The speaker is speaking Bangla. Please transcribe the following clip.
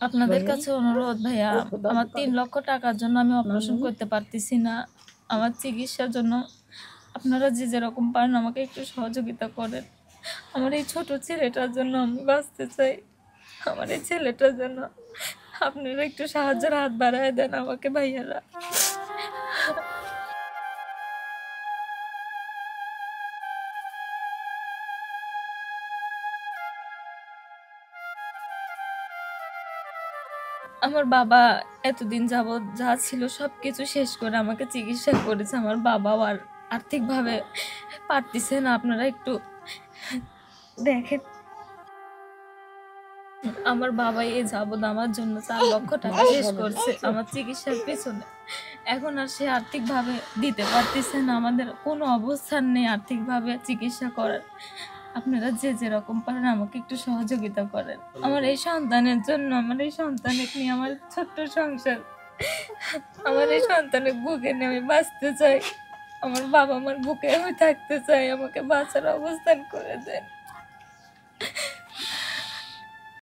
আপনাদের বলেন। কাছে অনুরোধ ভাইয়া, আমার ৩ লক্ষ টাকার জন্য আমি অপারেশন করতে পারতেছি না। আমার চিকিৎসার জন্য আপনারা যে যেরকম পারেন আমাকে একটু সহযোগিতা করেন। আমার এই ছোট ছেলেটার জন্য আমি বাঁচতে চাই। আমার এই ছেলেটার জন্য আপনারা একটু সাহায্যের হাত বাড়ায় দেন আমাকে ভাইয়ারা। আমার বাবা এতদিন যাবৎ যা ছিল সবকিছু শেষ করে আমাকে চিকিৎসা করেছে। আমার বাবাও আর আর্থিকভাবে পারতেছে না। আপনারা একটু দেখেন। আমার বাবাই এ যাবৎ আমার জন্য ৪ লক্ষ টাকা শেষ করছে আমার চিকিৎসার পেছনে। এখন আর সে আর্থিকভাবে দিতে পারতেছে না। আমাদের কোনো অবস্থান নেই আর্থিকভাবে চিকিৎসা করার। আপনারা যে যেরকম পারেন আমাকে একটু সহযোগিতা করেন। আমার এই সন্তানের জন্য, আমার এই সন্তানকে নিয়ে আমার ছোট্ট সংসার, আমার এই সন্তানের বুকে নিয়ে আমি বাঁচতে চাই। আমার বাবা মার বুকে আমি থাকতে চাই। আমাকে বাঁচার অবস্থান করে দেন।